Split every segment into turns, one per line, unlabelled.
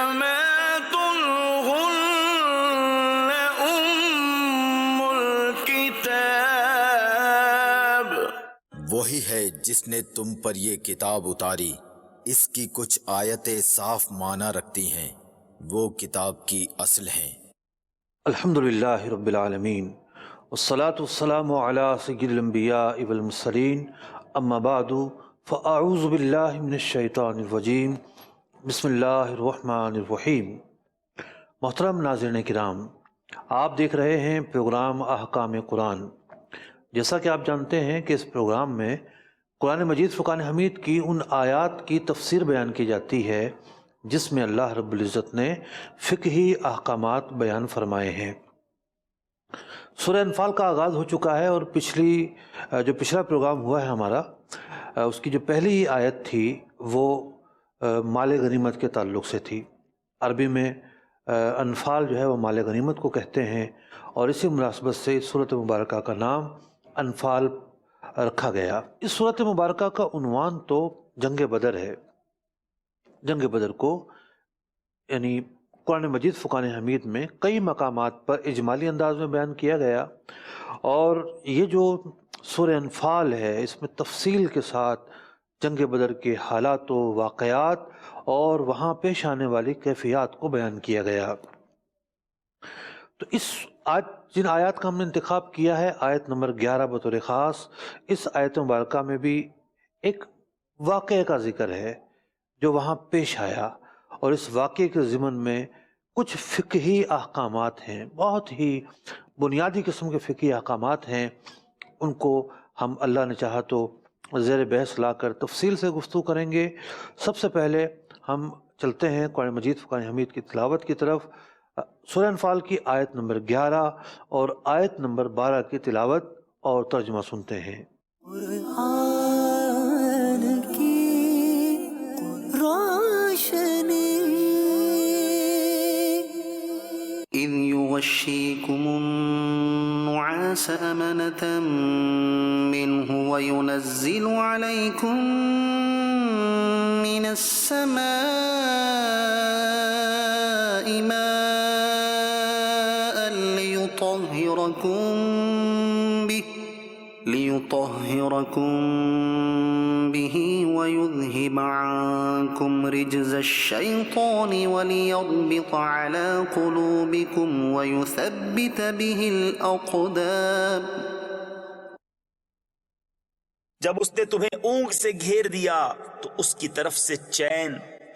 أمات الغن أم الكتاب۔
وہی ہے جس نے تم پر یہ کتاب اتاری، اس کی کچھ آیتیں صاف معنی رکھتی ہیں، وہ کتاب کی اصل ہیں۔
الحمدللہ رب العالمین، والصلاة والسلام علی سید الانبیاء والمرسلین، اما بعد فاعوذ باللہ من الشیطان الرجیم، بسم اللہ الرحمن الرحیم۔ محترم ناظرین کرام، آپ دیکھ رہے ہیں پروگرام احکام قرآن۔ جیسا کہ آپ جانتے ہیں کہ اس پروگرام میں قرآن مجید فرقان حمید کی ان آیات کی تفسیر بیان کی جاتی ہے جس میں اللہ رب العزت نے فقہی احکامات بیان فرمائے ہیں۔ سورہ انفال کا آغاز ہو چکا ہے اور پچھلا پروگرام ہوا ہے ہمارا، اس کی جو پہلی آیت تھی وہ مال غنیمت کے تعلق سے تھی۔ عربی میں انفال جو ہے وہ مال غنیمت کو کہتے ہیں، اور اسی مناسبت سے اس صورت مبارکہ کا نام انفال رکھا گیا۔ اس صورت مبارکہ کا عنوان تو جنگ بدر ہے۔ جنگ بدر کو یعنی قرآن مجید فرقان حمید میں کئی مقامات پر اجمالی انداز میں بیان کیا گیا، اور یہ جو سورہ انفال ہے اس میں تفصیل کے ساتھ جنگ بدر کے حالات و واقعات اور وہاں پیش آنے والی کیفیات کو بیان کیا گیا۔ تو جن آیات کا ہم نے انتخاب کیا ہے، آیت نمبر 11 بطور خاص، اس آیت مبارکہ میں بھی ایک واقعے کا ذکر ہے جو وہاں پیش آیا، اور اس واقعے کے ضمن میں کچھ فقہی احکامات ہیں، بہت ہی بنیادی قسم کے فقہی احکامات ہیں۔ ان کو ہم اللہ نے چاہا تو زیر بحث لا کر تفصیل سے گفتگو کریں گے۔ سب سے پہلے ہم چلتے ہیں قرآن مجید فرقان حمید کی تلاوت کی طرف۔ سورہ انفال کی آیت نمبر 11 اور آیت نمبر 12 کی تلاوت اور ترجمہ سنتے ہیں۔
قرآن کی روشنی إذ يغشيكم النعاس أمنة منه وينزل عليكم من السماء ماء ليطهركم به ويذهب عنكم رجز الشيطان وليربط على قلوبكم ويثبت به الأقدام۔
جب اس نے تمہیں اونگ سے گھیر دیا تو اس کی طرف سے چین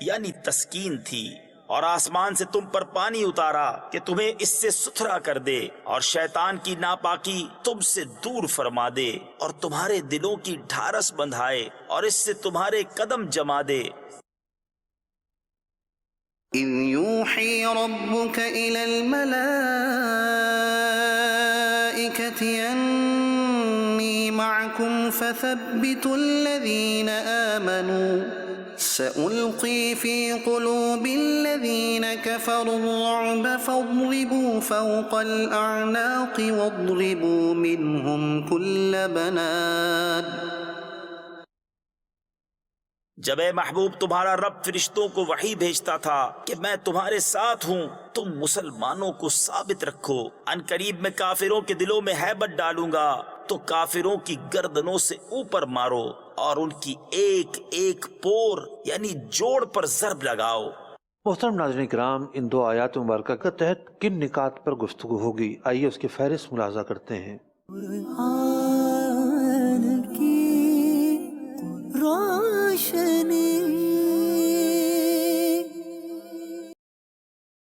یعنی تسکین تھی، اور آسمان سے تم پر پانی اتارا کہ تمہیں اس سے ستھرا کر دے، اور شیطان کی ناپاکی تم سے دور فرما دے، اور تمہارے دلوں کی ڈھارس بندھائے، اور اس سے تمہارے قدم جما دے۔
إذ يوحي ربك إلى الملائكة أني معكم فثبتوا الذين آمنوا سألقي في قلوب الذين كفروا الرعب فاضربوا فوق الأعناق واضربوا منهم كل بنان۔
جب اے محبوب تمہارا رب فرشتوں کو وحی بھیجتا تھا کہ میں تمہارے ساتھ ہوں، تم مسلمانوں کو ثابت رکھو، ان قریب میں کافروں کے دلوں میں ہیبت ڈالوں گا، تو کافروں کی گردنوں سے اوپر مارو اور ان کی ایک ایک پور یعنی جوڑ پر ضرب لگاؤ۔
محترم ناظرین کرام، ان دو آیات مبارکہ کے تحت کن نکات پر گفتگو ہوگی، آئیے اس کی فہرست ملاحظہ کرتے ہیں۔
قرآن کی روشنی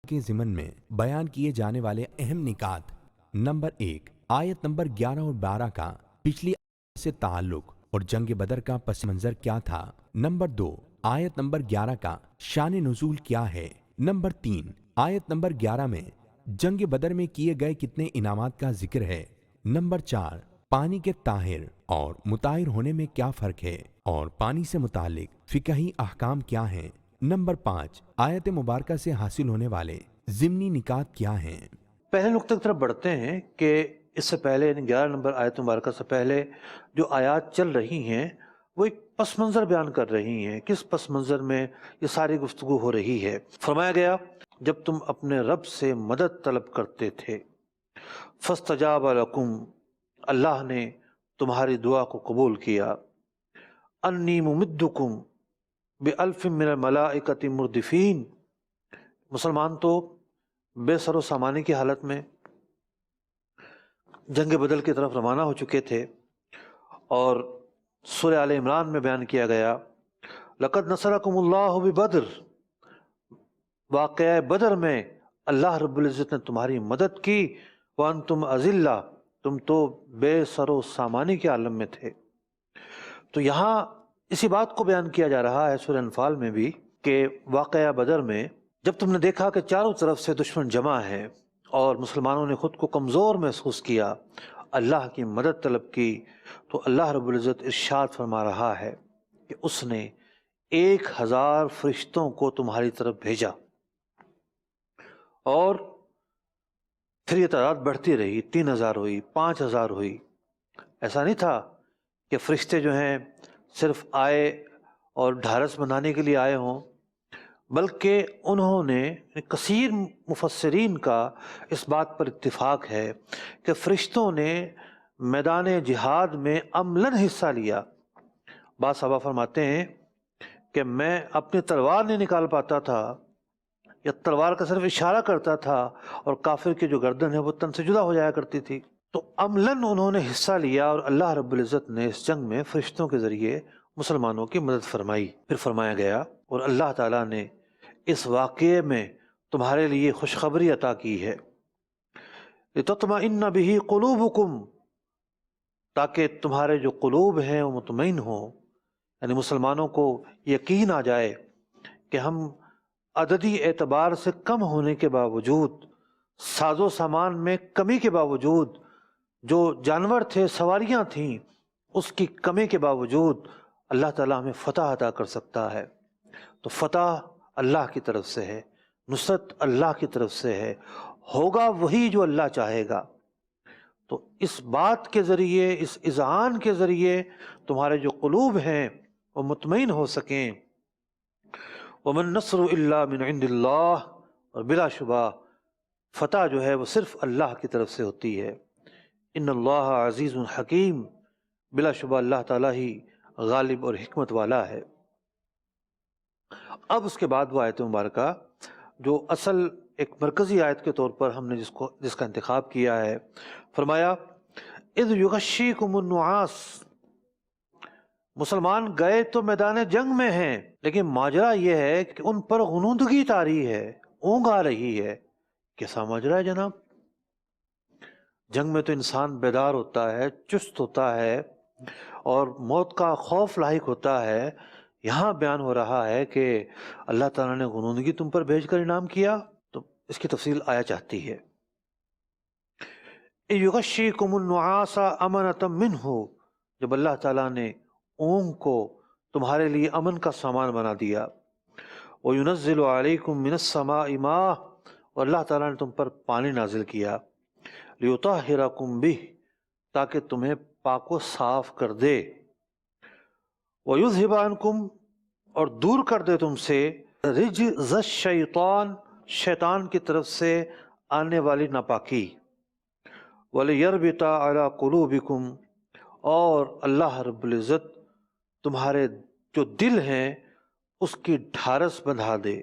کے ضمن میں بیان کیے جانے والے اہم نکات: نمبر 1، آیت نمبر 11 اور 12 کا پچھلی آیت سے تعلق اور جنگ بدر کا پس منظر کیا تھا۔ نمبر 2، آیت نمبر 11 کا شان نزول کیا ہے۔ نمبر 3، آیت نمبر 11 میں جنگ بدر میں کیے گئے کتنے انعامات کا ذکر ہے۔ نمبر 4، پانی کے طاہر اور مطہر ہونے میں کیا فرق ہے اور پانی سے متعلق فقہی احکام کیا ہیں۔ نمبر 5، آیت مبارکہ سے حاصل ہونے والے ضمنی نکات کیا ہیں۔
پہلے نقطے کی طرف بڑھتے ہیں کہ اس سے پہلے یعنی 11 نمبر آیت مبارکہ سے پہلے جو آیات چل رہی ہیں وہ ایک پس منظر بیان کر رہی ہیں. کس پس منظر میں یہ ساری گفتگو ہو رہی ہے؟ فرمایا گیا جب تم اپنے رب سے مدد طلب کرتے تھے. فاستجاب لکم، اللہ نے تمہاری دعا کو قبول کیا. انی ممدکم بألف من الملائکۃ مردفین، مسلمان تو بے سر و سامانی کی حالت میں جنگ بدر کی طرف روانہ ہو چکے تھے، اور سورہ آل عمران میں بیان کیا گیا لقد نصرکم اللہ ببدر، واقعہ بدر میں اللہ رب العزت نے تمہاری مدد کی. وانتم اذلہ، تم تو بے سر و سامانی کے عالم میں تھے. تو یہاں اسی بات کو بیان کیا جا رہا ہے سورہ انفال میں بھی کہ واقعہ بدر میں جب تم نے دیکھا کہ چاروں طرف سے دشمن جمع ہے اور مسلمانوں نے خود کو کمزور محسوس کیا، اللہ کی مدد طلب کی، تو اللہ رب العزت ارشاد فرما رہا ہے کہ اس نے 1000 فرشتوں کو تمہاری طرف بھیجا، اور پھر یہ تعداد بڑھتی رہی، 3000 ہوئی، 5000 ہوئی. ایسا نہیں تھا کہ فرشتے جو ہیں صرف آئے اور ڈھارس بندھانے کے لیے آئے ہوں، بلکہ انہوں نے، کثیر مفسرین کا اس بات پر اتفاق ہے کہ فرشتوں نے میدان جہاد میں عملاً حصہ لیا. بعض صحابہ فرماتے ہیں کہ میں اپنی تلوار نہیں نکال پاتا تھا یا تلوار کا صرف اشارہ کرتا تھا اور کافر کی جو گردن ہے وہ تن سے جدا ہو جایا کرتی تھی. تو عملاً انہوں نے حصہ لیا، اور اللہ رب العزت نے اس جنگ میں فرشتوں کے ذریعے مسلمانوں کی مدد فرمائی. پھر فرمایا گیا اور اللہ تعالیٰ نے اس واقعے میں تمہارے لیے خوشخبری عطا کی ہے. لِتَطْمَئِنَّ بِهِ قُلُوبُكُمْ، تاکہ تمہارے جو قلوب ہیں وہ مطمئن ہوں، یعنی مسلمانوں کو یقین آ جائے کہ ہم عددی اعتبار سے کم ہونے کے باوجود، ساز و سامان میں کمی کے باوجود، جو جانور تھے، سواریاں تھیں، اس کی کمی کے باوجود اللہ تعالیٰ ہمیں فتح عطا کر سکتا ہے. تو فتح اللہ کی طرف سے ہے، نصرت اللہ کی طرف سے ہے، ہوگا وہی جو اللہ چاہے گا. تو اس بات کے ذریعے، اس اذعان کے ذریعے تمہارے جو قلوب ہیں وہ مطمئن ہو سکیں. وَمَن نَّصْرُ إِلَّا مِنْ عِنْدِ اللَّهِ، اور بلا شبہ فتح جو ہے وہ صرف اللہ کی طرف سے ہوتی ہے. ان اللہ عزیز حکیم، بلا شبہ اللہ تعالیٰ ہی غالب اور حکمت والا ہے. اب اس کے بعد وہ آیت مبارکہ جو اصل ایک مرکزی آیت کے طور پر ہم نے جس کا انتخاب کیا ہے، فرمایا اذ یغشیکم النعاس، مسلمان گئے تو میدان جنگ میں ہیں، لیکن ماجرا یہ ہے کہ ان پر غنودگی طاری ہے، اونگ آ رہی ہے. کیسا ماجرا ہے جناب؟ جنگ میں تو انسان بیدار ہوتا ہے، چست ہوتا ہے، اور موت کا خوف لاحق ہوتا ہے. یہاں بیان ہو رہا ہے کہ اللہ تعالیٰ نے غنودگی تم پر بھیج کر انعام کیا. تو اس کی تفصیل آیا چاہتی ہے. یغشیکم النعاس امنۃ منہ، جب اللہ تعالیٰ نے اونگ کو تمہارے لیے امن کا سامان بنا دیا. وَيُنَزِّلُ عَلَيْكُم مِّنَ السَّمَاءِ مَاءً، اور اللہ تعالیٰ نے تم پر پانی نازل کیا. لِيُطَهِّرَكُم بِهِ، تاکہ تمہیں پاک و صاف کر دے. وَيُذْهِبَ عَنْكُمْ، اور دور کر دے تم سے رجز الشیطان، شیطان کی طرف سے آنے والی ناپاکی. وَلِيَرْبِطَ عَلَى قُلُوبِكُمْ، اور اللہ رب العزت تمہارے جو دل ہیں اس کی ڈھارس بندھا دے.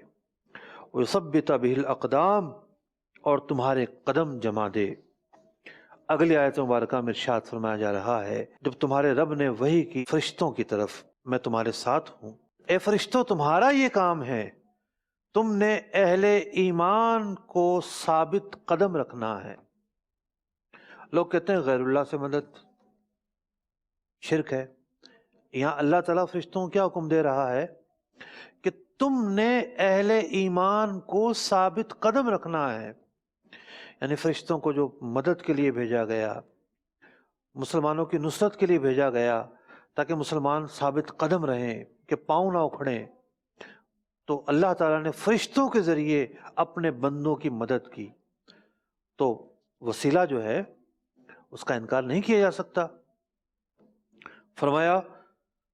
وَيُثَبِّتَ بِهِ الْأَقْدَامَ، اور تمہارے قدم جما دے. اگلی آیت مبارکہ میں ارشاد فرمایا جا رہا ہے جب تمہارے رب نے وحی کی فرشتوں کی طرف، میں تمہارے ساتھ ہوں. اے فرشتوں، تمہارا یہ کام ہے، تم نے اہل ایمان کو ثابت قدم رکھنا ہے. لوگ کہتے ہیں غیر اللہ سے مدد شرک ہے. یہاں اللہ تعالیٰ فرشتوں کو کیا حکم دے رہا ہے کہ تم نے اہل ایمان کو ثابت قدم رکھنا ہے. یعنی فرشتوں کو جو مدد کے لیے بھیجا گیا، مسلمانوں کی نصرت کے لیے بھیجا گیا تاکہ مسلمان ثابت قدم رہیں، کہ پاؤں نہ اکھڑیں، تو اللہ تعالیٰ نے فرشتوں کے ذریعے اپنے بندوں کی مدد کی. تو وسیلہ جو ہے اس کا انکار نہیں کیا جا سکتا. فرمایا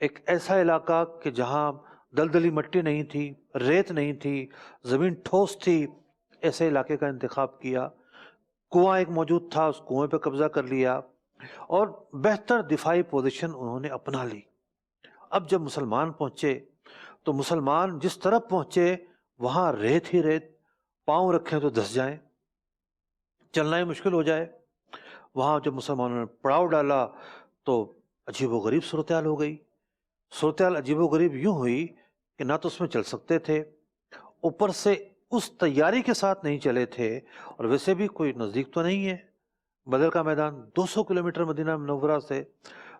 ایک ایسا علاقہ کہ جہاں دلدلی مٹی نہیں تھی، ریت نہیں تھی، زمین ٹھوس تھی، ایسے علاقے کا انتخاب کیا۔ کنواں ایک موجود تھا، اس کنویں پہ قبضہ کر لیا اور بہتر دفاعی پوزیشن انہوں نے اپنا لی۔ اب جب مسلمان پہنچے تو مسلمان جس طرف پہنچے وہاں ریت ہی ریت، پاؤں رکھیں تو دھس جائیں، چلنا ہی مشکل ہو جائے۔ وہاں جب مسلمانوں نے پڑاؤ ڈالا تو عجیب و غریب صورتحال ہو گئی۔ صورتحال عجیب و غریب یوں ہوئی کہ نہ تو اس میں چل سکتے تھے، اوپر سے اس تیاری کے ساتھ نہیں چلے تھے، اور ویسے بھی کوئی نزدیک تو نہیں ہے۔ بدر کا میدان 200 کلومیٹر مدینہ منورہ سے،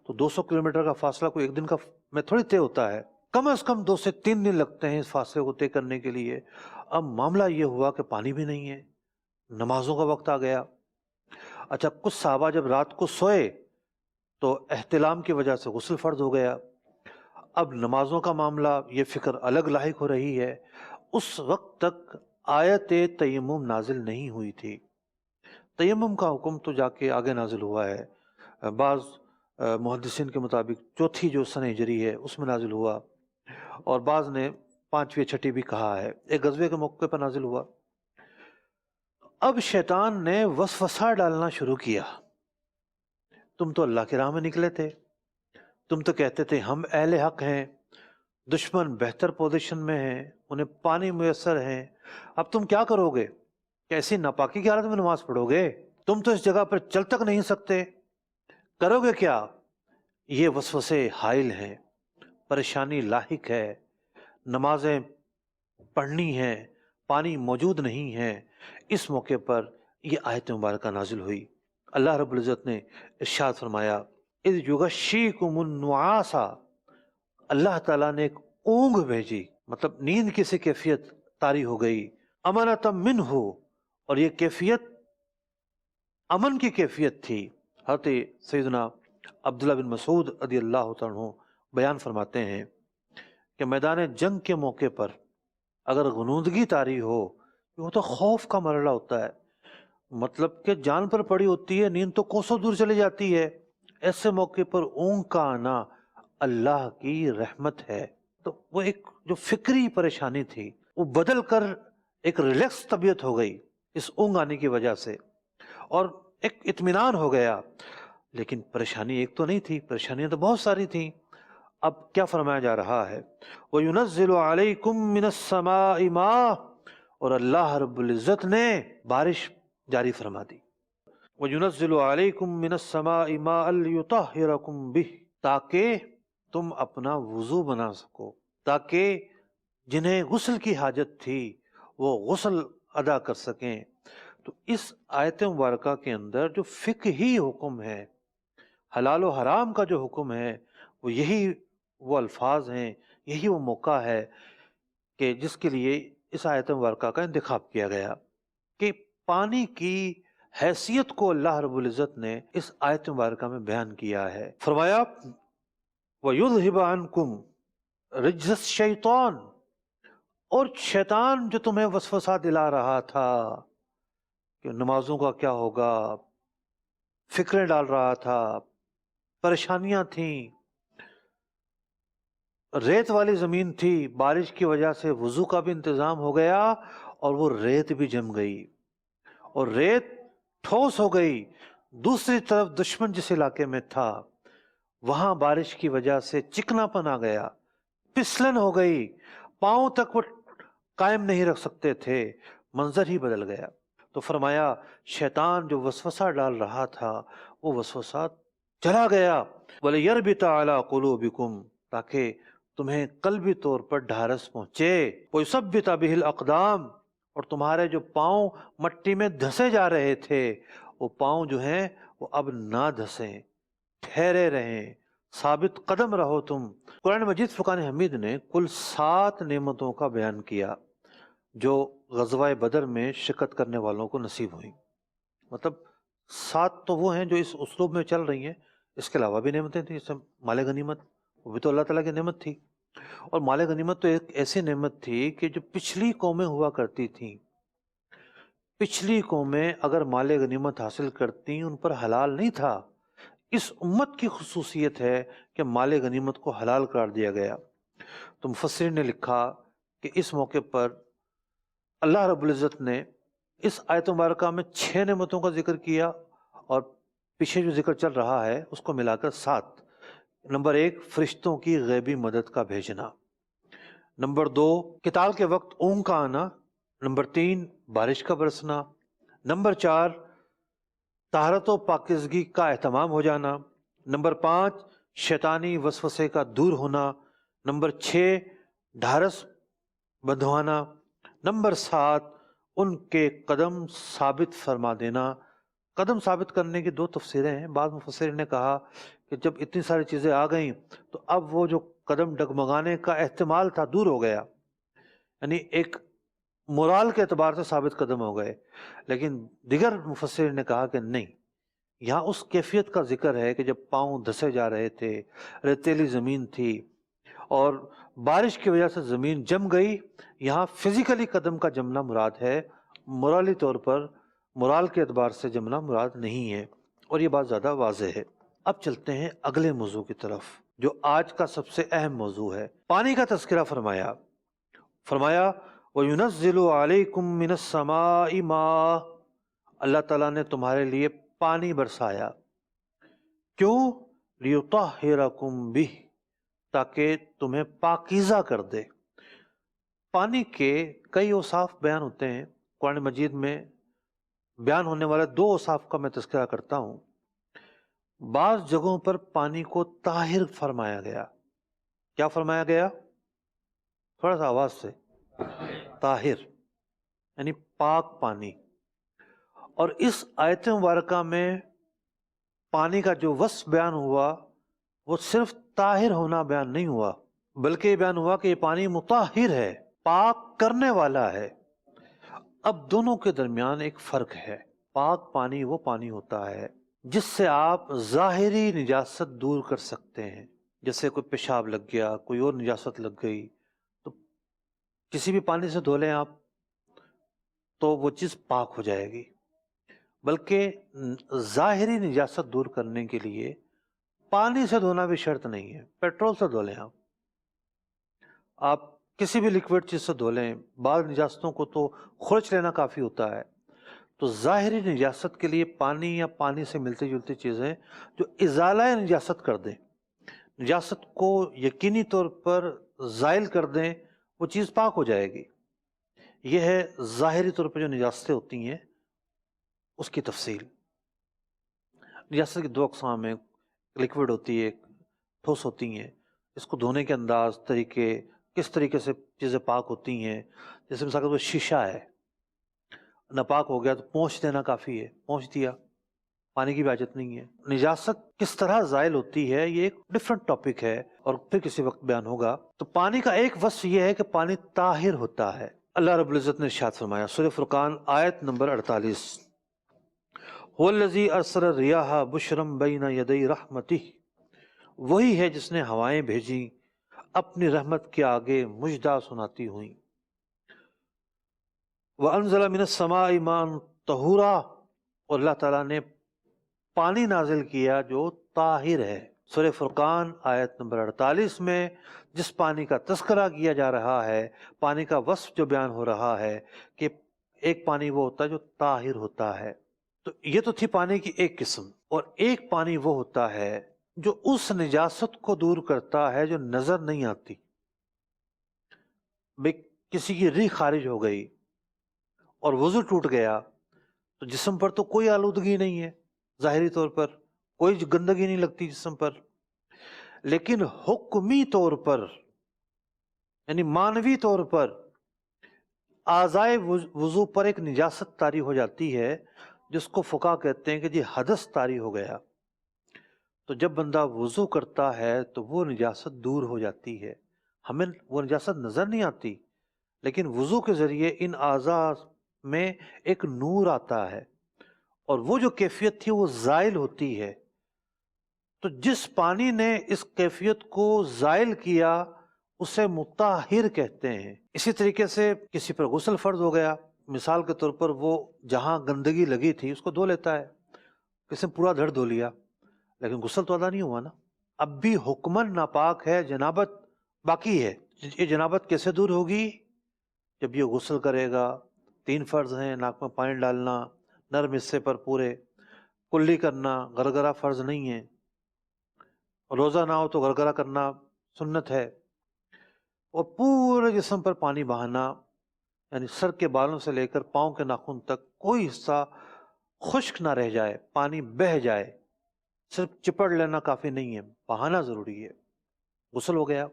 تو 200 کلومیٹر کا فاصلہ کوئی ایک دن کا میں تھوڑی طے ہوتا ہے، کم از کم 2 سے 3 دن لگتے ہیں اس فاصلے کو طے کرنے کے لیے۔ اب معاملہ یہ ہوا کہ پانی بھی نہیں ہے، نمازوں کا وقت آ گیا۔ اچھا، کچھ صحابہ جب رات کو سوئے تو احتلام کی وجہ سے غسل فرض ہو گیا۔ اب نمازوں کا معاملہ، یہ فکر الگ لاحق ہو رہی ہے۔ اس وقت تک آیت تیمم نازل نہیں ہوئی تھی۔ تیمم کا حکم تو جا کے آگے نازل ہوا ہے، بعض محدثین کے مطابق چوتھی جو سنہ ہجری ہے اس میں نازل ہوا، اور بعض نے 5ویں 6ٹھی بھی کہا ہے، ایک غزوے کے موقع پر نازل ہوا۔ اب شیطان نے وسوسہ ڈالنا شروع کیا۔ تم تو اللہ کی راہ میں نکلے تھے، تم تو کہتے تھے ہم اہل حق ہیں، دشمن بہتر پوزیشن میں ہیں، انہیں پانی میسر ہیں، اب تم کیا کرو گے؟ کیسی ناپاکی کی حالت میں نماز پڑھو گے؟ تم تو اس جگہ پر چل تک نہیں سکتے، کرو گے کیا؟ یہ وسوسے حائل ہیں، پریشانی لاحق ہے، نمازیں پڑھنی ہیں، پانی موجود نہیں ہے۔ اس موقع پر یہ آیت مبارکہ نازل ہوئی۔ اللہ رب العزت نے ارشاد فرمایا، اذ یغشیکم النعاس، اللہ تعالیٰ نے ایک اونگ بھیجی، مطلب نیند کی سی کیفیت طاری ہو گئی، امنۃ منہ، اور یہ کیفیت امن کی کیفیت تھی۔ حضرت سیدنا عبداللہ بن مسعود رضی اللہ تعالیٰ عنہ بیان فرماتے ہیں کہ میدان جنگ کے موقع پر اگر غنودگی طاری ہو، وہ تو خوف کا مرحلہ ہوتا ہے، مطلب کہ جان پر پڑی ہوتی ہے، نیند تو کوسوں دور چلی جاتی ہے، ایسے موقع پر اونگ کا آنا اللہ کی رحمت ہے۔ تو وہ ایک جو فکری پریشانی تھی وہ بدل کر ایک ریلیکس طبیعت ہو گئی اس اونگ آنے کی وجہ سے، اور ایک اطمینان ہو گیا۔ لیکن پریشانی ایک تو نہیں تھی، پریشانیاں تو بہت ساری تھیں۔ اب کیا فرمایا جا رہا ہے؟ وَيُنَزِّلُ عَلَيْكُم مِّنَ السَّمَاءِ مَاءً، اور اللہ رب العزت نے بارش جاری فرما دی۔ وَيُنَزِّلُ عَلَيْكُم مِّنَ السَّمَاءِ مَاءً لِيُطَهِّرَكُم بِهِ، تاکہ تم اپنا وضو بنا سکو، تاکہ جنہیں غسل کی حاجت تھی وہ غسل ادا کر سکیں۔ تو اس آیت مبارکہ کے اندر جو فقہی حکم ہے، حلال و حرام کا جو حکم ہے، وہ یہی وہ الفاظ ہیں، یہی وہ موقع ہے کہ جس کے لیے اس آیت مبارکہ کا انتخاب کیا گیا، کہ پانی کی حیثیت کو اللہ رب العزت نے اس آیت مبارکہ میں بیان کیا ہے۔ فرمایا وَيُذْهِبَ عَنْكُمْ رِجْزَ الشَّيْطَانِ، اور شیطان جو تمہیں وسوسہ دلا رہا تھا کہ نمازوں کا کیا ہوگا، فکریں ڈال رہا تھا، پریشانیاں تھیں، ریت والی زمین تھی، بارش کی وجہ سے وضو کا بھی انتظام ہو گیا اور وہ ریت بھی جم گئی اور ریت ٹھوس ہو گئی۔ دوسری طرف دشمن جس علاقے میں تھا وہاں بارش کی وجہ سے چکنا پن آ گیا، پسلن ہو گئی، پاؤں تک وہ قائم نہیں رکھ سکتے تھے، منظر ہی بدل گیا۔ تو فرمایا شیطان جو وسوسہ ڈال رہا تھا وہ وسوسہ چلا گیا۔ وَلِيَرْبِطَ عَلَىٰ قُلُوبِكُمْ، تاکہ تمہیں قلبی طور پر ڈھارس پہنچے، وَيُثَبِّتَ بِهِ الْأَقْدَامِ، اور تمہارے جو پاؤں مٹی میں دھسے جا رہے تھے وہ پاؤں جو ہیں وہ اب نہ دھسیں، ٹھہرے رہیں، ثابت قدم رہو تم۔ قرآن مجید فرقان حمید نے کل 7 نعمتوں کا بیان کیا جو غزوہ بدر میں شرکت کرنے والوں کو نصیب ہوئیں۔ مطلب 7 تو وہ ہیں جو اس اسلوب میں چل رہی ہیں، اس کے علاوہ بھی نعمتیں تھیں، جیسے مال غنیمت، وہ بھی تو اللہ تعالیٰ کی نعمت تھی، اور مال غنیمت تو ایک ایسی نعمت تھی کہ جو پچھلی قومیں ہوا کرتی تھیں، پچھلی قومیں اگر مال غنیمت حاصل کرتی ان پر حلال نہیں تھا، اس امت کی خصوصیت ہے کہ مال غنیمت کو حلال قرار دیا گیا۔ تو مفسرین نے لکھا کہ اس موقع پر اللہ رب العزت نے اس آیت مبارکہ میں 6 نعمتوں کا ذکر کیا، اور پیچھے جو ذکر چل رہا ہے اس کو ملا کر 7۔ نمبر 1 فرشتوں کی غیبی مدد کا بھیجنا، نمبر 2 قتال کے وقت اونگ کا آنا، نمبر 3 بارش کا برسنا، نمبر 4 طہارت و پاکیزگی کا اہتمام ہو جانا، نمبر 5 شیطانی وسوسے کا دور ہونا، نمبر 6 ڈھارس بندھوانا، نمبر 7 ان کے قدم ثابت فرما دینا۔ قدم ثابت کرنے کی 2 تفسیریں ہیں۔ بعض مفسرین نے کہا کہ جب اتنی ساری چیزیں آ گئیں تو اب وہ جو قدم ڈگمگانے کا احتمال تھا دور ہو گیا، یعنی ایک مورال کے اعتبار سے ثابت قدم ہو گئے۔ لیکن دیگر مفسرین نے کہا کہ نہیں، یہاں اس کیفیت کا ذکر ہے کہ جب پاؤں دھسے جا رہے تھے، ریتیلی زمین تھی اور بارش کی وجہ سے زمین جم گئی، یہاں فزیکلی قدم کا جمنا مراد ہے، مورالی طور پر مورال کے اعتبار سے جمنا مراد نہیں ہے، اور یہ بات زیادہ واضح ہے۔ اب چلتے ہیں اگلے موضوع کی طرف جو آج کا سب سے اہم موضوع ہے۔ پانی کا تذکرہ فرمایا وَيُنَزِّلُ عَلَيْكُم مِّنَ السَّمَاءِ مَاءً، اللہ تعالیٰ نے تمہارے لیے پانی برسایا۔ کیوں؟ لِيُطَهِّرَكُم بِهِ، تاکہ تمہیں پاکیزہ کر دے۔ پانی کے کئی اوصاف بیان ہوتے ہیں، قرآن مجید میں بیان ہونے والے 2 اوصاف کا میں تذکرہ کرتا ہوں۔ بعض جگہوں پر پانی کو طاہر فرمایا گیا۔ کیا فرمایا گیا؟ تھوڑا سا آواز سے، طاہر یعنی پاک پانی۔ اور اس آیت مبارکہ میں پانی کا جو وصف بیان ہوا وہ صرف طاہر ہونا بیان نہیں ہوا، بلکہ یہ بیان ہوا کہ یہ پانی مطہر ہے، پاک کرنے والا ہے۔ اب دونوں کے درمیان ایک فرق ہے۔ پاک پانی وہ پانی ہوتا ہے جس سے آپ ظاہری نجاست دور کر سکتے ہیں، جیسے کوئی پیشاب لگ گیا، کوئی اور نجاست لگ گئی، تو کسی بھی پانی سے دھو لیں آپ تو وہ چیز پاک ہو جائے گی۔ بلکہ ظاہری نجاست دور کرنے کے لیے پانی سے دھونا بھی شرط نہیں ہے، پیٹرول سے دھو لیں آپ کسی بھی لیکوڈ چیز سے دھو لیں، بعض نجاستوں کو تو خرچ لینا کافی ہوتا ہے۔ تو ظاہری نجاست کے لیے پانی یا پانی سے ملتی جلتی چیزیں جو ازالہ نجاست کر دیں، نجاست کو یقینی طور پر زائل کر دیں، وہ چیز پاک ہو جائے گی۔ یہ ہے ظاہری طور پر جو نجاستیں ہوتی ہیں اس کی تفصیل۔ نجاست کی 2 اقسام ہیں، لیکوڈ ہوتی ہے، ٹھوس ہوتی ہیں۔ اس کو دھونے کے انداز، طریقے، کس طریقے سے چیزیں پاک ہوتی ہیں، جیسے مثال کے طور پر شیشہ ہے، ناپاک ہو گیا تو پونچھ دینا کافی ہے، پونچھ دیا، پانی کی بھی حاجت نہیں ہے۔ نجاست کس طرح زائل ہوتی ہے یہ ایک ڈیفرنٹ ٹاپک ہے اور پھر کسی وقت بیان ہوگا۔ تو پانی کا ایک وصف یہ ہے کہ پانی طاہر ہوتا ہے۔ اللہ رب العزت نے ارشاد فرمایا سورہ فرقان آیت نمبر 48، هو الذی ارسل الرياح بشرا بین یدی رحمتہ، وہی ہے جس نے ہوائیں بھیجی اپنی رحمت کے آگے مژدہ سناتی ہوئیں۔ وَأَنزَلَ مِنَ السَّمَاءِ مَاءً طَهُورًا، اور اللہ تعالیٰ نے پانی نازل کیا جو طاہر ہے۔ سورہ فرقان آیت نمبر 48 میں جس پانی کا تذکرہ کیا جا رہا ہے، پانی کا وصف جو بیان ہو رہا ہے کہ ایک پانی وہ ہوتا ہے جو طاہر ہوتا ہے۔ تو یہ تو تھی پانی کی ایک قسم، اور ایک پانی وہ ہوتا ہے جو اس نجاست کو دور کرتا ہے جو نظر نہیں آتی۔ بھئی کسی کی ریح خارج ہو گئی اور وضو ٹوٹ گیا تو جسم پر تو کوئی آلودگی نہیں ہے، ظاہری طور پر کوئی گندگی نہیں لگتی جسم پر، لیکن حکمی طور پر یعنی مانوی طور پر اعضائے وضو پر ایک نجاست طاری ہو جاتی ہے، جس کو فقہا کہتے ہیں کہ جی حدث طاری ہو گیا۔ تو جب بندہ وضو کرتا ہے تو وہ نجاست دور ہو جاتی ہے، ہمیں وہ نجاست نظر نہیں آتی، لیکن وضو کے ذریعے ان اعضاء میں ایک نور آتا ہے اور وہ جو کیفیت تھی وہ زائل ہوتی ہے۔ تو جس پانی نے اس کیفیت کو زائل کیا اسے مطہر کہتے ہیں۔ اسی طریقے سے کسی پر غسل فرض ہو گیا، مثال کے طور پر وہ جہاں گندگی لگی تھی اس کو دھو لیتا ہے، کسی نے پورا دھڑ دھو لیا، لیکن غسل تو ادا نہیں ہوا نا. اب بھی حکمن ناپاک ہے، جنابت باقی ہے. یہ جنابت کیسے دور ہوگی؟ جب یہ غسل کرے گا. 3 فرض ہیں: ناک میں پانی ڈالنا نرم حصے پر پورے، کلی کرنا گرگرہ فرض نہیں ہے، روزہ نہ ہو تو گرگرہ کرنا سنت ہے، اور پورے جسم پر پانی بہانا، یعنی سر کے بالوں سے لے کر پاؤں کے ناخن تک کوئی حصہ خشک نہ رہ جائے، پانی بہہ جائے. صرف چپڑ لینا کافی نہیں ہے، بہانا ضروری ہے. غسل ہو گیا.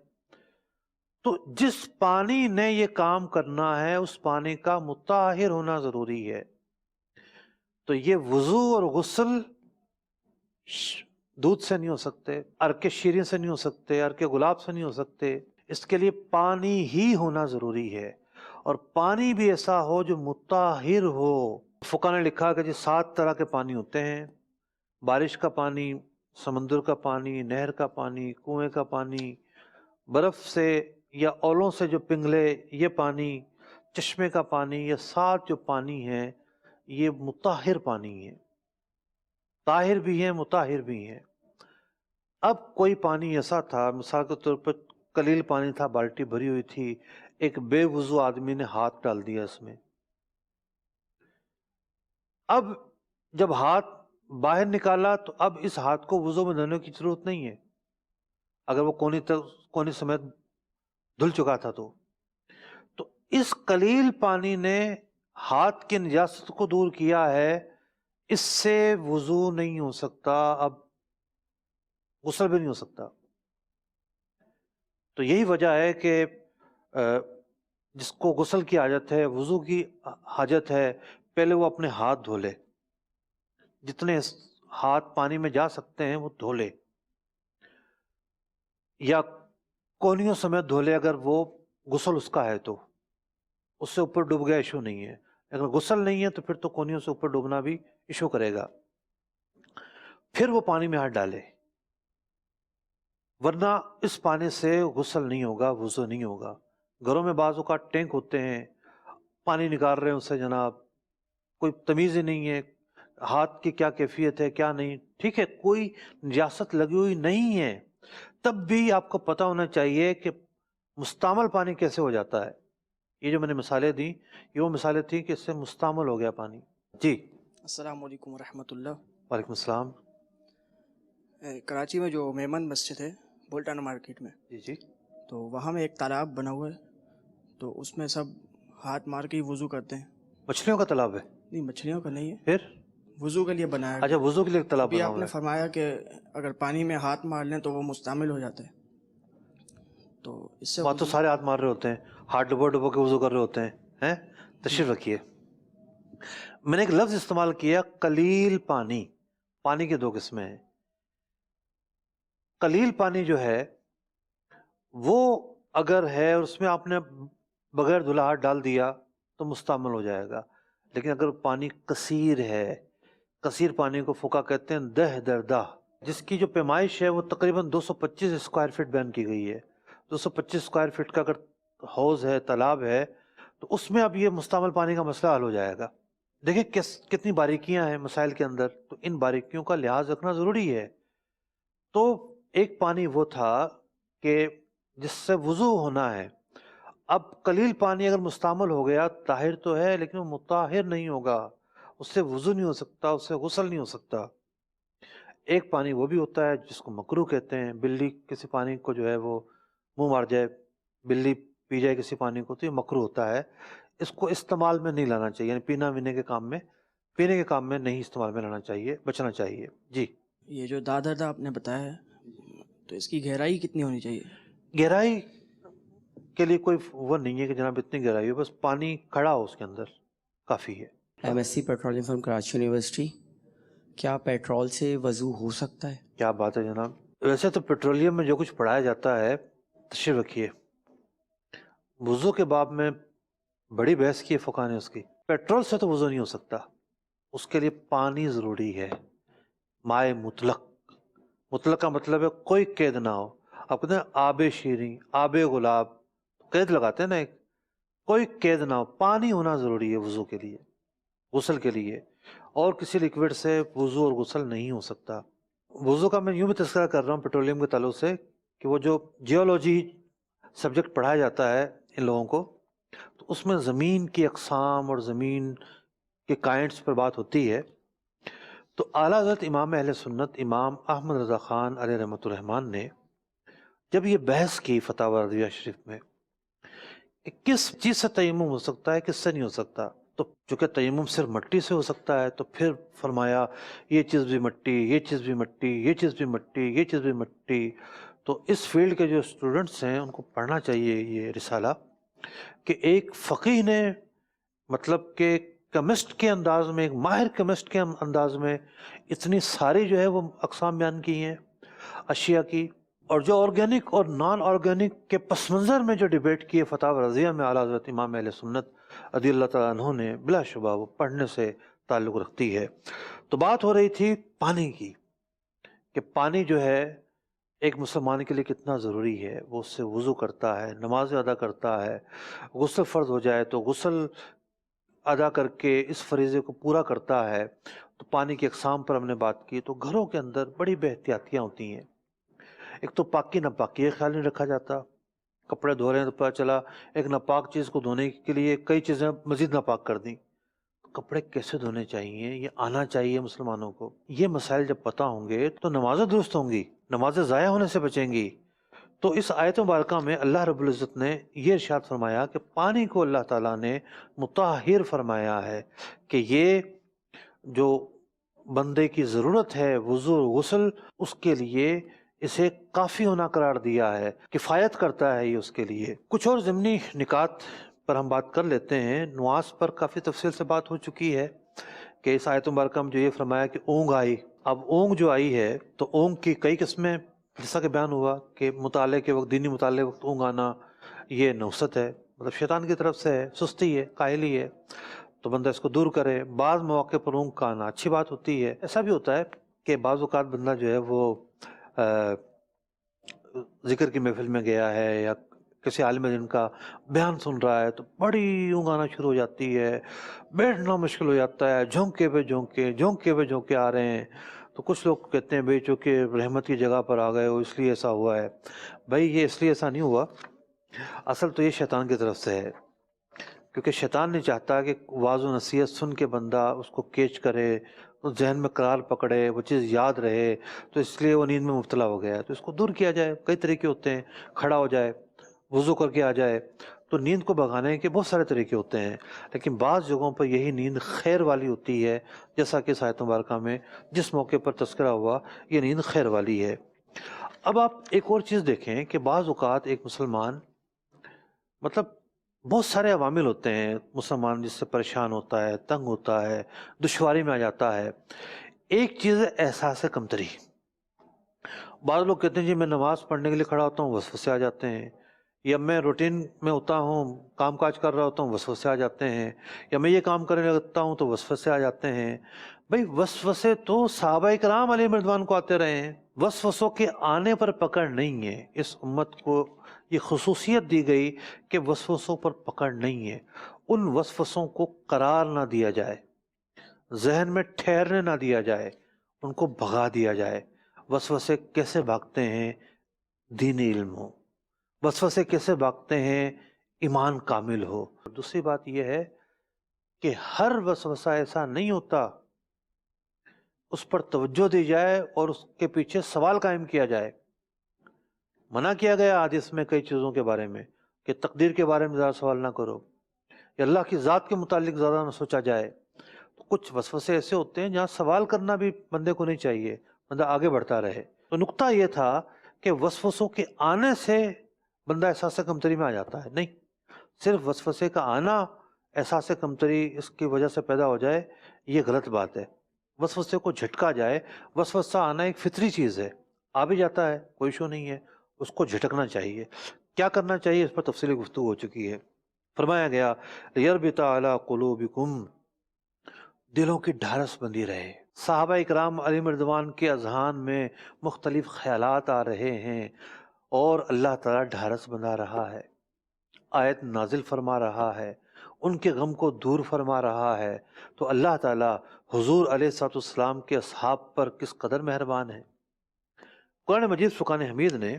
تو جس پانی نے یہ کام کرنا ہے اس پانی کا مطہر ہونا ضروری ہے. تو یہ وضو اور غسل دودھ سے نہیں ہو سکتے، عرق شیرین سے نہیں ہو سکتے، عرق گلاب سے نہیں ہو سکتے. اس کے لیے پانی ہی ہونا ضروری ہے، اور پانی بھی ایسا ہو جو مطہر ہو. فقہ نے لکھا کہ 7 طرح کے پانی ہوتے ہیں: بارش کا پانی، سمندر کا پانی، نہر کا پانی، کنویں کا پانی، برف سے یا اولوں سے جو پنگھلے یہ پانی، چشمے کا پانی. یہ 7 جو پانی ہیں یہ مطہر پانی ہے، طاہر بھی ہیں مطہر بھی ہیں. اب کوئی پانی ایسا تھا، مثال کے طور پر قلیل پانی تھا، بالٹی بھری ہوئی تھی، ایک بے وضو آدمی نے ہاتھ ڈال دیا اس میں. اب جب ہاتھ باہر نکالا تو اب اس ہاتھ کو وضو میں دھونے کی ضرورت نہیں ہے، اگر وہ کونی سمیت دھل چکا تھا تو اس قلیل پانی نے ہاتھ کی نجاست کو دور کیا ہے. اس سے وضو نہیں ہو سکتا، اب غسل بھی نہیں ہو سکتا. تو یہی وجہ ہے کہ جس کو غسل کی حاجت ہے، وضو کی حاجت ہے، پہلے وہ اپنے ہاتھ دھو لے، جتنے ہاتھ پانی میں جا سکتے ہیں وہ دھو لے، یا کونیوں سمیت دھو لے اگر وہ غسل اس کا ہے تو. اس سے اوپر ڈوب گیا ایشو نہیں ہے، اگر غسل نہیں ہے تو پھر تو کونیوں سے اوپر ڈوبنا بھی ایشو کرے گا. پھر وہ پانی میں ہاتھ ڈالے، ورنہ اس پانی سے غسل نہیں ہوگا، وضو نہیں ہوگا. گھروں میں بعض اوقات ٹینک ہوتے ہیں، پانی نکال رہے ہیں اس سے جناب، کوئی تمیز ہی نہیں ہے ہاتھ کی کیا کیفیت ہے کیا نہیں. ٹھیک ہے، کوئی نجاست لگی ہوئی نہیں ہے، تب بھی آپ کو پتہ ہونا چاہیے کہ مستعمل پانی کیسے ہو جاتا ہے. یہ جو میں نے مثالیں دیں یہ وہ مثالیں تھیں کہ اس سے مستعمل ہو گیا پانی. جی
السلام علیکم ورحمۃ اللہ.
وعلیکم السلام.
کراچی میں جو میمن مسجد ہے بولٹانہ مارکیٹ میں،
جی
تو وہاں میں ایک تالاب بنا ہوا ہے، تو اس میں سب ہاتھ مار کے ہی وضو کرتے ہیں.
مچھلیوں کا تالاب ہے؟
نہیں، مچھلیوں کا نہیں ہے،
پھر
وضو کے لیے بنایا.
اچھا، وضو کے لیے ایک تالاب
ابھی
بنا
آپ
ہوا
نے
ہے.
فرمایا کہ اگر پانی میں ہاتھ مار لیں تو وہ مستعمل ہو جاتا ہے، تو اس سے
وہاں تو سارے ہاتھ مار رہے ہوتے ہیں، ہاتھ ڈبو ڈبو کے وضو کر رہے ہوتے ہیں. تشریف رکھیے. میں نے ایک لفظ استعمال کیا، قلیل پانی. پانی کے 2 قسمیں ہیں. قلیل پانی جو ہے وہ اگر ہے اور اس میں آپ نے بغیر دھلا ہاتھ ڈال دیا تو مستعمل ہو جائے گا. لیکن اگر پانی کثیر ہے، کثیر پانی کو فقہ کہتے ہیں دہ در دہ، جس کی جو پیمائش ہے وہ تقریباً 225 اسکوائر فٹ بیان کی گئی ہے. 225 اسکوائر فٹ کا اگر حوض ہے، تالاب ہے، تو اس میں اب یہ مستعمل پانی کا مسئلہ حل ہو جائے گا. دیکھیں کتنی باریکیاں ہیں مسائل کے اندر، تو ان باریکیوں کا لحاظ رکھنا ضروری ہے. تو ایک پانی وہ تھا کہ جس سے وضو ہونا ہے. اب قلیل پانی اگر مستعمل ہو گیا، طاہر تو ہے لیکن وہ مطہر نہیں ہوگا، اس سے وضو نہیں ہو سکتا، اس سے غسل نہیں ہو سکتا. ایک پانی وہ بھی ہوتا ہے جس کو مکروہ کہتے ہیں. بلی کسی پانی کو جو ہے وہ منہ مار جائے، بلی پی جائے کسی پانی کو، تو یہ مکروہ ہوتا ہے. اس کو استعمال میں نہیں لانا چاہیے، یعنی پینے کے کام میں نہیں استعمال میں لانا چاہیے، بچنا چاہیے. جی
یہ جو دادر آپ نے بتایا ہے، تو اس کی گہرائی کتنی ہونی چاہیے؟
گہرائی کے لیے کوئی وہ نہیں ہے کہ جناب اتنی گہرائی ہو، بس پانی کھڑا ہو اس کے اندر کافی ہے.
MSc petroleum from Karachi university. کیا پیٹرول سے وضو ہو سکتا ہے؟
کیا بات ہے جناب. ویسے تو پیٹرولیم میں جو کچھ پڑھایا جاتا ہے، تشریف رکھیے، وضو کے باب میں بڑی بحث کی ہے فقہ نے اس کی. پیٹرول سے تو وضو نہیں ہو سکتا، اس کے لیے پانی ضروری ہے. مائع مطلق، مطلق کا مطلب ہے کوئی قید نہ ہو. آپ کہتے ہیں آب شیریں، آب گلاب، قید لگاتے ہیں نا، ایک کوئی قید نہ ہو. پانی ہونا ضروری ہے وضو کے لیے، غسل کے لیے، اور کسی لیکوڈ سے وضو اور غسل نہیں ہو سکتا. وضو کا میں یوں بھی تذکرہ کر رہا ہوں پیٹرولیم کے تعلق سے کہ وہ جو جیولوجی سبجیکٹ پڑھایا جاتا ہے ان لوگوں کو، تو اس میں زمین کی اقسام اور زمین کے کائنٹس پر بات ہوتی ہے. تو اعلیٰ حضرت امام اہل سنت امام احمد رضا خان علیہ رحمۃ الرحمن نے جب یہ بحث کی فتاوی رضویہ شریف میں کہ کس چیز سے تیمم ہو سکتا ہے، کس سے نہیں ہو سکتا، تو چونکہ تیمم صرف مٹی سے ہو سکتا ہے تو پھر فرمایا یہ چیز بھی مٹی، یہ چیز بھی مٹی، یہ چیز بھی مٹی، یہ چیز بھی مٹی. تو اس فیلڈ کے جو اسٹوڈنٹس ہیں ان کو پڑھنا چاہیے یہ رسالہ کہ ایک فقیہ نے مطلب کہ کیمسٹ کے انداز میں، ایک ماہر کیمسٹ کے انداز میں اتنی ساری جو ہے وہ اقسام بیان کی ہیں اشیاء کی، اور جو آرگینک اور نان آرگینک کے پس منظر میں جو ڈیبیٹ کی ہے فتاوی رضیہ میں اعلیٰ حضرت امام اہل سنت رضی اللہ تعالیٰ عنہ نے، بلا شبہ وہ پڑھنے سے تعلق رکھتی ہے. تو بات ہو رہی تھی پانی کی کہ پانی جو ہے ایک مسلمان کے لیے کتنا ضروری ہے. وہ اس سے وضو کرتا ہے، نماز ادا کرتا ہے، غسل فرض ہو جائے تو غسل ادا کر کے اس فریضے کو پورا کرتا ہے. تو پانی کی اقسام پر ہم نے بات کی. تو گھروں کے اندر بڑی بے احتیاطیاں ہوتی ہیں. ایک تو پاکی ناپاکی کا خیال نہیں رکھا جاتا. کپڑے دھو رہے ہیں تو پتہ چلا ایک ناپاک چیز کو دھونے کے لیے کئی چیزیں مزید ناپاک کر دیں. کپڑے کیسے دھونے چاہیے یہ آنا چاہیے مسلمانوں کو. یہ مسائل جب پتہ ہوں گے تو نمازیں درست ہوں گی، نمازیں ضائع ہونے سے بچیں گی. تو اس آیت مبارکہ میں اللہ رب العزت نے یہ ارشاد فرمایا کہ پانی کو اللہ تعالیٰ نے مطہر فرمایا ہے کہ یہ جو بندے کی ضرورت ہے وضو اور غسل، اس کے لیے اسے کافی ہونا قرار دیا ہے، کفایت کرتا ہے یہ اس کے لیے. کچھ اور ضمنی نکات پر ہم بات کر لیتے ہیں. نواز پر کافی تفصیل سے بات ہو چکی ہے کہ اس آیت مبارکہ میں جو یہ فرمایا کہ اونگ آئی. اب اونگ جو آئی ہے تو اونگ کی کئی قسمیں، جیسا کہ بیان ہوا کہ مطالعے کے وقت، دینی مطالعے کے وقت اونگ آنا یہ نوست ہے، مطلب شیطان کی طرف سے ہے، سستی ہے، کاہلی ہے، تو بندہ اس کو دور کرے. بعض مواقع پر اونگ کا آنا اچھی بات ہوتی ہے. ایسا بھی ہوتا ہے کہ بعض اوقات بندہ جو ہے وہ ذکر کی محفل میں گیا ہے یا کسی عالم دین کا بیان سن رہا ہے تو بڑی اونگ آنا شروع ہو جاتی ہے، بیٹھنا مشکل ہو جاتا ہے، جھونکے پہ جھونکے، جھونکے پہ جھونکے آ رہے ہیں. تو کچھ لوگ کہتے ہیں بھئی چونکہ رحمت کی جگہ پر آ گئے ہو اس لیے ایسا ہوا ہے. بھائی یہ اس لیے ایسا نہیں ہوا، اصل تو یہ شیطان کی طرف سے ہے، کیونکہ شیطان نہیں چاہتا کہ واعظ و نصیحت سن کے بندہ اس کو کیچ کرے، اس ذہن میں قرار پکڑے، وہ چیز یاد رہے، تو اس لیے وہ نیند میں مبتلا ہو گیا ہے. تو اس کو دور کیا جائے. کئی طریقے ہوتے ہیں، کھڑا ہو جائے، وضو کر کے آ جائے. تو نیند کو بھگانے کے بہت سارے طریقے ہوتے ہیں، لیکن بعض جگہوں پر یہی نیند خیر والی ہوتی ہے، جیسا کہ اس آیت مبارکہ میں جس موقع پر تذکرہ ہوا یہ نیند خیر والی ہے. اب آپ ایک اور چیز دیکھیں کہ بعض اوقات ایک مسلمان، مطلب بہت سارے عوامل ہوتے ہیں، مسلمان جس سے پریشان ہوتا ہے، تنگ ہوتا ہے، دشواری میں آ جاتا ہے. ایک چیز ہے احساس کمتری. بعض لوگ کہتے ہیں جی میں نماز پڑھنے کے لیے کھڑا ہوتا ہوں وسوسے آ جاتے ہیں، یا میں روٹین میں ہوتا ہوں، کام کاج کر رہا ہوتا ہوں وسوسے آ جاتے ہیں، یا میں یہ کام کرنے لگتا ہوں تو وسوسے آ جاتے ہیں. بھئی وسوسے تو صحابہ کرام علیہ رضوان کو آتے رہے ہیں. وسوسوں کے آنے پر پکڑ نہیں ہے. اس امت کو یہ خصوصیت دی گئی کہ وسوسوں پر پکڑ نہیں ہے. ان وسوسوں کو قرار نہ دیا جائے، ذہن میں ٹھہرنے نہ دیا جائے، ان کو بھگا دیا جائے. وسوسے کیسے بھاگتے ہیں؟ دینی علم ہو. وسوسے کیسے بھاگتے ہیں؟ ایمان کامل ہو. دوسری بات یہ ہے کہ ہر وسوسہ ایسا نہیں ہوتا، اس پر توجہ دی جائے اور اس کے پیچھے سوال قائم کیا جائے. منع کیا گیا حدیث میں کئی چیزوں کے بارے میں کہ تقدیر کے بارے میں زیادہ سوال نہ کرو، یا اللہ کی ذات کے متعلق زیادہ نہ سوچا جائے. تو کچھ وسوسے ایسے ہوتے ہیں جہاں سوال کرنا بھی بندے کو نہیں چاہیے، بندہ آگے بڑھتا رہے. تو نقطہ یہ تھا کہ وسوسوں کے آنے سے بندہ احساس کمتری میں آ جاتا ہے. نہیں، صرف وسوسے کا آنا احساس کمتری اس کی وجہ سے پیدا ہو جائے یہ غلط بات ہے. وسوسے کو جھٹکا جائے. وسوسہ آنا ایک فطری چیز ہے، آ بھی جاتا ہے، کوئی ایشو نہیں ہے، اس کو جھٹکنا چاہیے. کیا کرنا چاہیے اس پر تفصیلی گفتگو ہو چکی ہے. فرمایا گیا لیربط علی قلوبکم، دلوں کی ڈھارس بندی رہے. صحابہ اکرام علیہم رضوان کے اذہان میں مختلف خیالات آ رہے ہیں اور اللہ تعالیٰ ڈھارس بندھا رہا ہے، آیت نازل فرما رہا ہے، ان کے غم کو دور فرما رہا ہے. تو اللہ تعالیٰ حضور علیہ الصلوۃ والسلام کے اصحاب پر کس قدر مہربان ہے. قرآن مجید فرقان حمید نے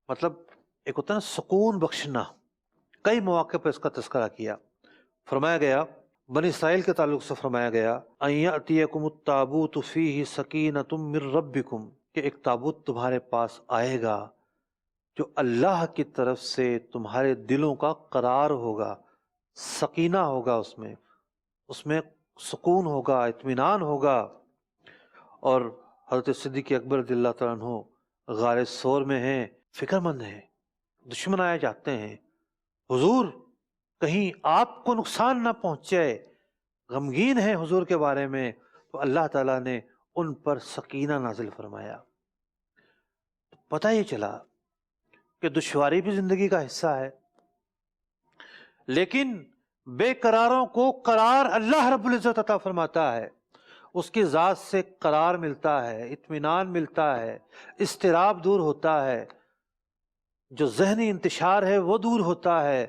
مطلب ایک ہوتا ہے نا سکون بخشنا، کئی مواقع پر اس کا تذکرہ کیا. فرمایا گیا بنی اسرائیل کے تعلق سے فرمایا گیا ان یأتیکم التابوت فیہ سکینۃ من ربکم، کہ ایک تابوت تمہارے پاس آئے گا جو اللہ کی طرف سے تمہارے دلوں کا قرار ہوگا، سکینہ ہوگا، اس میں سکون ہوگا، اطمینان ہوگا. اور حضرت صدیق اکبر رضی اللہ تعالیٰ عنہ غار ثور میں ہیں، فکر مند ہیں، دشمن آئے جاتے ہیں، حضور کہیں آپ کو نقصان نہ پہنچے، غمگین ہیں حضور کے بارے میں. تو اللہ تعالیٰ نے ان پر سکینہ نازل فرمایا. پتہ یہ چلا کہ دشواری بھی زندگی کا حصہ ہے، لیکن بے قراروں کو قرار اللہ رب العزت عطا فرماتا ہے. اس کی ذات سے قرار ملتا ہے، اطمینان ملتا ہے، اضطراب دور ہوتا ہے، جو ذہنی انتشار ہے وہ دور ہوتا ہے.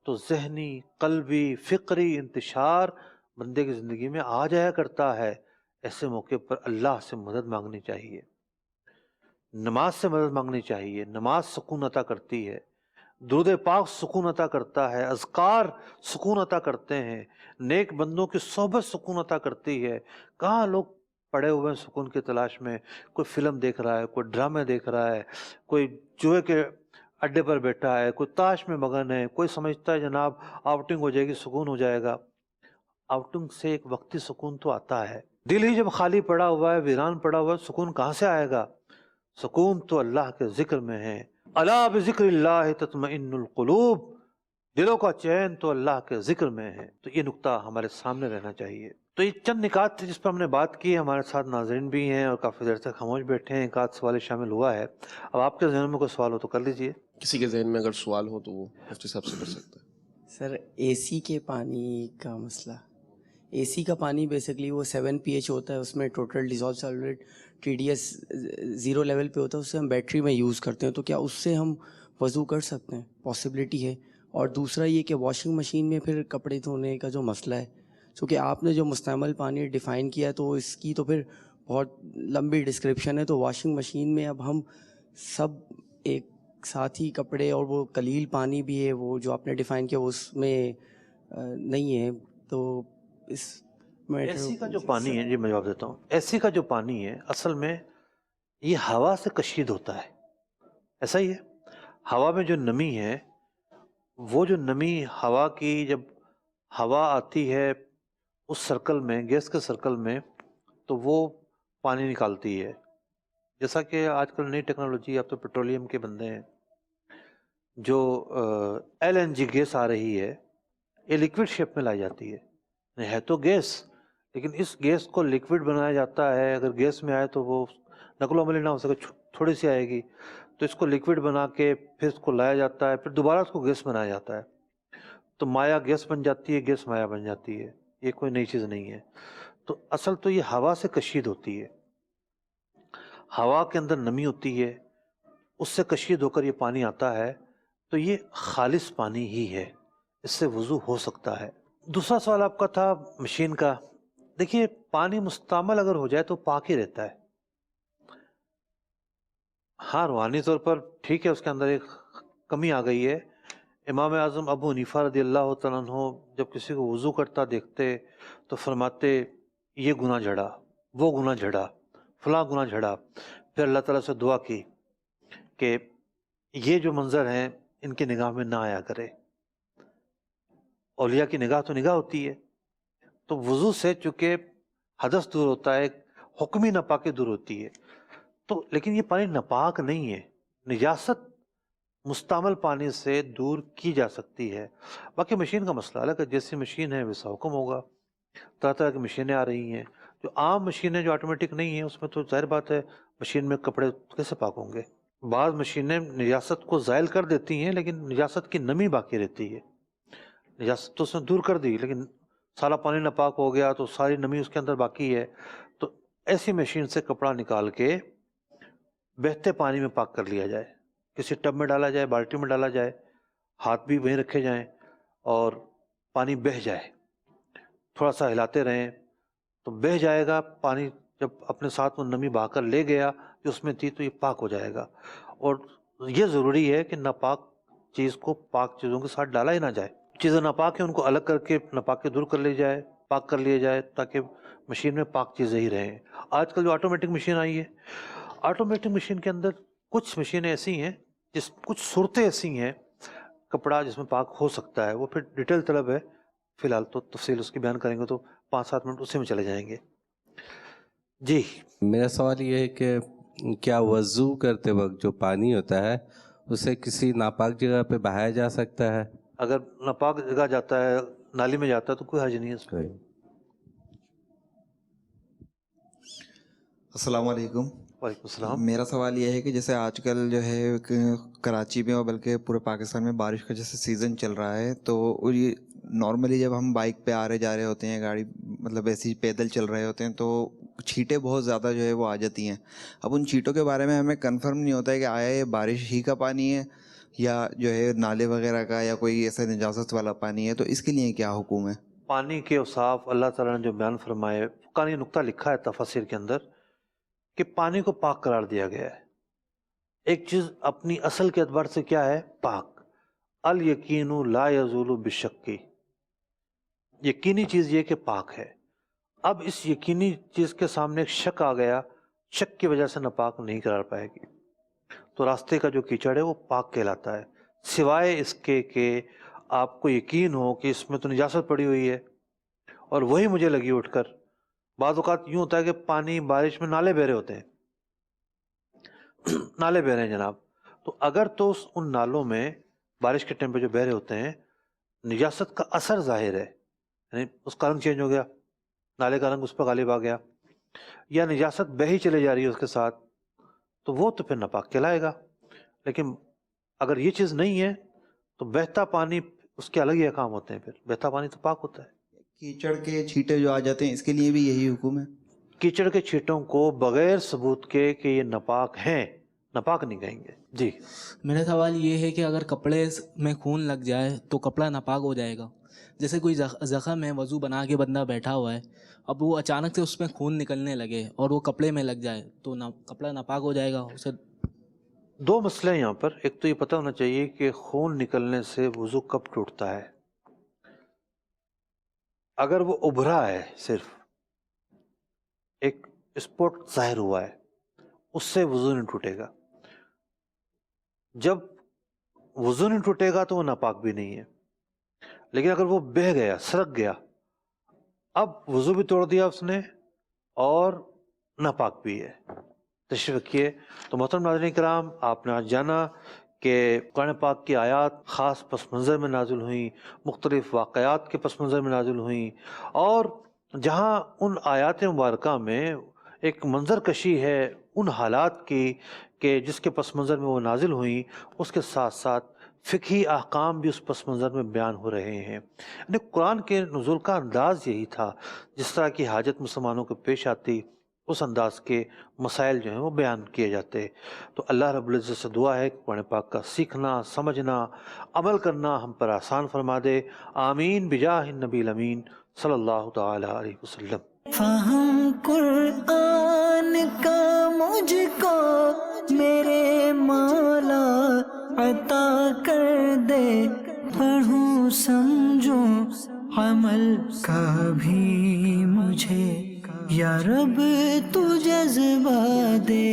تو ذہنی، قلبی، فکری انتشار بندے کی زندگی میں آ جایا کرتا ہے. ایسے موقع پر اللہ سے مدد مانگنی چاہیے، نماز سے مدد مانگنی چاہیے. نماز سکون عطا کرتی ہے، درود پاک سکون عطا کرتا ہے، اذکار سکون عطا کرتے ہیں، نیک بندوں کی صحبت سکون عطا کرتی ہے. کہاں لوگ پڑے ہوئے ہیں سکون کی تلاش میں، کوئی فلم دیکھ رہا ہے، کوئی ڈرامے دیکھ رہا ہے، کوئی جوئے کے اڈے پر بیٹھا ہے، کوئی تاش میں مگن ہے، کوئی سمجھتا ہے جناب آؤٹنگ ہو جائے گی سکون ہو جائے گا. آؤٹنگ سے ایک وقتی سکون تو آتا ہے. دل ہی جب خالی پڑا ہوا ہے، ویران پڑا ہوا ہے، سکون کہاں سے آئے گا؟ سکون تو اللہ کے ذکر میں ہے. الا بذکر اللہ تطمئن القلوب، دلوں کا چین تو اللہ کے ذکر میں ہے. تو یہ نقطہ ہمارے سامنے رہنا چاہیے. تو یہ چند نکات تھے جس پر ہم نے بات کی. ہمارے ساتھ ناظرین بھی ہیں اور کافی دیر تک خاموش بیٹھے ہیں، ایک آدھ سوال شامل ہوا ہے. اب آپ کے ذہن میں کوئی سوال ہو تو کر لیجئے.
کسی کے ذہن میں اگر سوال ہو تو وہ مفتی صاحب سے کر سکتا ہے.
سر اے سی کے پانی کا مسئلہ، اے سی کا پانی بیسکلی وہ 7 pH ہوتا ہے، اس میں ٹوٹل ڈیزالو سالوریٹ TDS 0 لیول پہ ہوتا ہے، اس سے ہم بیٹری میں یوز کرتے ہیں. تو کیا اس سے ہم وضو کر سکتے ہیں؟ پاسبلٹی ہے. اور دوسرا یہ کہ واشنگ مشین میں پھر کپڑے دھونے کا جو مسئلہ ہے، چونکہ آپ نے جو مستعمل پانی ڈیفائن کیا ہے تو اس کی تو پھر بہت لمبی ڈسکرپشن ہے. تو واشنگ مشین میں اب ہم سب ایک ساتھ ہی کپڑے، اور وہ قلیل پانی بھی ہے وہ جو آپ نے ڈیفائن کیا اس میں نہیں ہے. تو اس
اے سی کا جو پانی ہے، جی میں جواب دیتا ہوں. اے سی کا جو پانی ہے اصل میں یہ ہوا سے کشید ہوتا ہے. ایسا ہی ہے، ہوا میں جو نمی ہے، وہ جو نمی ہوا کی، جب ہوا آتی ہے اس سرکل میں، گیس کے سرکل میں، تو وہ پانی نکالتی ہے. جیسا کہ آج کل نئی ٹیکنالوجی، اب تو پیٹرولیم کے بندے ہیں، جو LNG گیس آ رہی ہے، یہ لیکوڈ شیپ میں لائی جاتی ہے تو گیس، لیکن اس گیس کو لیکوڈ بنایا جاتا ہے. اگر گیس میں آئے تو وہ نقل و حمل نہ ہو سکے، تھوڑی سی آئے گی، تو اس کو لیکوڈ بنا کے پھر اس کو لایا جاتا ہے، پھر دوبارہ اس کو گیس بنایا جاتا ہے. تو مایا گیس بن جاتی ہے، گیس مایا بن جاتی ہے. یہ کوئی نئی چیز نہیں ہے. تو اصل تو یہ ہوا سے کشید ہوتی ہے، ہوا کے اندر نمی ہوتی ہے، اس سے کشید ہو کر یہ پانی آتا ہے. تو یہ خالص پانی ہی ہے، اس سے وضو ہو سکتا ہے. دوسرا سوال آپ کا تھا مشین کا. دیکھیے پانی مستعمل اگر ہو جائے تو پاک ہی رہتا ہے. ہاں روحانی طور پر ٹھیک ہے، اس کے اندر ایک کمی آ گئی ہے. امام اعظم ابو حنیفہ رضی اللہ تعالیٰ عنہ جب کسی کو وضو کرتا دیکھتے تو فرماتے یہ گناہ جھڑا، وہ گناہ جھڑا، فلاں گناہ جھڑا. پھر اللہ تعالیٰ سے دعا کی کہ یہ جو منظر ہیں ان کی نگاہ میں نہ آیا کرے. اولیاء کی نگاہ تو نگاہ ہوتی ہے. تو وضو سے چونکہ حدث دور ہوتا ہے، حکمی ناپاکی دور ہوتی ہے. تو لیکن یہ پانی ناپاک نہیں ہے، نجاست مستعمل پانی سے دور کی جا سکتی ہے. باقی مشین کا مسئلہ الگ ہے، جیسی مشین ہے ویسا حکم ہوگا. طرح طرح کی مشینیں آ رہی ہیں. جو عام مشینیں جو آٹومیٹک نہیں ہیں، اس میں تو ظاہر بات ہے مشین میں کپڑے کیسے پاک ہوں گے. بعض مشینیں نجاست کو زائل کر دیتی ہیں، لیکن نجاست کی نمی باقی رہتی ہے. نجاست تو اس نے دور کر دی، لیکن سارا پانی ناپاک ہو گیا تو ساری نمی اس کے اندر باقی ہے. تو ایسی مشین سے کپڑا نکال کے بہتے پانی میں پاک کر لیا جائے. کسی ٹب میں ڈالا جائے، بالٹی میں ڈالا جائے، ہاتھ بھی وہیں رکھے جائیں اور پانی بہہ جائے. تھوڑا سا ہلاتے رہیں تو بہہ جائے گا پانی. جب اپنے ساتھ وہ نمی بہا کر لے گیا جو اس میں تھی تو یہ پاک ہو جائے گا. اور یہ ضروری ہے کہ ناپاک چیز کو پاک چیزوں کے ساتھ ڈالا ہی نہ جائے. چیزیں ناپاک ہیں ان کو الگ کر کے ناپاک کے دور کر لی جائے، پاک کر لیا جائے، تاکہ مشین میں پاک چیزیں ہی رہیں. آج کل جو آٹومیٹک مشین آئی ہے، آٹومیٹک مشین کے اندر کچھ مشینیں ایسی ہیں کچھ صورتیں ایسی ہیں کپڑا جس میں پاک ہو سکتا ہے. وہ پھر ڈیٹیل طلب ہے، فی الحال تو تفصیل اس کی بیان کریں گے تو 5-7 منٹ اسی میں چلے جائیں گے. جی
میرا سوال یہ ہے کہ کیا وضو کرتے وقت جو پانی ہوتا ہے اسے کسی ناپاک جگہ پہ بہایا جا سکتا ہے؟
اگر ناپاک جگہ جاتا ہے، نالی میں جاتا ہے تو کوئی حرج نہیں ہے اس میں.
السلام علیکم.
وعلیکم السلام.
میرا سوال یہ ہے کہ جیسے آج کل جو ہے کراچی میں اور بلکہ پورے پاکستان میں بارش کا جیسے سیزن چل رہا ہے، تو یہ نارملی جب ہم بائک پہ آ رہے جا رہے ہوتے ہیں، گاڑی مطلب ایسے ہی پیدل چل رہے ہوتے ہیں، تو چھینٹیں بہت زیادہ جو ہے وہ آ جاتی ہیں. اب ان چھینٹوں کے بارے میں ہمیں کنفرم نہیں ہوتا ہے کہ آیا یہ بارش ہی کا پانی ہے یا جو ہے نالے وغیرہ کا یا کوئی ایسا نجاست والا پانی ہے، تو اس کے لیے کیا حکم ہے؟
پانی کے اوصاف اللہ تعالیٰ نے جو بیان فرمائے، فقہ نے نقطہ لکھا ہے تفاسیر کے اندر کہ پانی کو پاک قرار دیا گیا ہے. ایک چیز اپنی اصل کے اعتبار سے کیا ہے؟ پاک. الیقین لا یزول بالشک، یقینی چیز یہ کہ پاک ہے. اب اس یقینی چیز کے سامنے ایک شک آ گیا، شک کی وجہ سے ناپاک نہیں قرار پائے گی. تو راستے کا جو کیچڑ ہے وہ پاک کہلاتا ہے، سوائے اس کے کہ آپ کو یقین ہو کہ اس میں تو نجاست پڑی ہوئی ہے اور وہی مجھے لگی اٹھ کر. بعض اوقات یوں ہوتا ہے کہ پانی بارش میں نالے بہ رہے ہوتے ہیں، نالے بہ رہے ہیں جناب، تو اگر تو ان نالوں میں بارش کے ٹائم پہ جو بہ رہے ہوتے ہیں نجاست کا اثر ظاہر ہے، یعنی اس کا رنگ چینج ہو گیا، نالے کا رنگ اس پہ غالب آ گیا، یا نجاست بہہ ہی چلے جا رہی ہے اس کے ساتھ، تو وہ تو پھر ناپاک کہلائے گا. لیکن اگر یہ چیز نہیں ہے تو بہتا پانی اس کے الگ ہی احکام ہوتے ہیں، پھر بہتا پانی تو پاک ہوتا ہے.
کیچڑ کے چھینٹے جو آ جاتے ہیں اس کے لیے بھی یہی حکم ہے؟
کیچڑ کے چھینٹوں کو بغیر ثبوت کے کہ یہ ناپاک ہیں، ناپاک نہیں کہیں گے. جی
میرا سوال یہ ہے کہ اگر کپڑے میں خون لگ جائے تو کپڑا ناپاک ہو جائے گا؟ جیسے کوئی زخم ہے، وضو بنا کے بندہ بیٹھا ہوا ہے، اب وہ اچانک سے اس میں خون نکلنے لگے اور وہ کپڑے میں لگ جائے تو کپڑا ناپاک ہو جائے گا اسے؟
2 مسئلے ہیں یہاں پر. ایک تو یہ پتہ ہونا چاہیے کہ خون نکلنے سے وضو کب ٹوٹتا ہے. اگر وہ ابھرا ہے، صرف ایک اسپاٹ ظاہر ہوا ہے، اس سے وضو نہیں ٹوٹے گا. جب وضو نہیں ٹوٹے گا تو وہ ناپاک بھی نہیں ہے. لیکن اگر وہ بہہ گیا، سرک گیا، اب وضو بھی توڑ دیا اس نے اور ناپاک بھی ہے. تشریف رکھیے. تو محترم ناظرین کرام، آپ نے آج جانا کہ قرآن پاک کی آیات خاص پس منظر میں نازل ہوئیں، مختلف واقعات کے پس منظر میں نازل ہوئیں، اور جہاں ان آیات مبارکہ میں ایک منظر کشی ہے ان حالات کی کہ جس کے پس منظر میں وہ نازل ہوئیں، اس کے ساتھ ساتھ فقہی احکام بھی اس پس منظر میں بیان ہو رہے ہیں. یعنی قرآن کے نزول کا انداز یہی تھا، جس طرح کی حاجت مسلمانوں کو پیش آتی اس انداز کے مسائل جو ہیں وہ بیان کیے جاتے. تو اللہ رب العزت سے دعا ہے کہ قرآن پاک کا سیکھنا، سمجھنا، عمل کرنا ہم پر آسان فرما دے. آمین بجاہ النبی الامین صلی اللہ تعالی علیہ وسلم.
فہم قرآن کا مجھ کو میرے مولا عطا کر دے، پڑھوں سمجھوں عمل کا بھی مجھے یا رب تو جذبہ دے.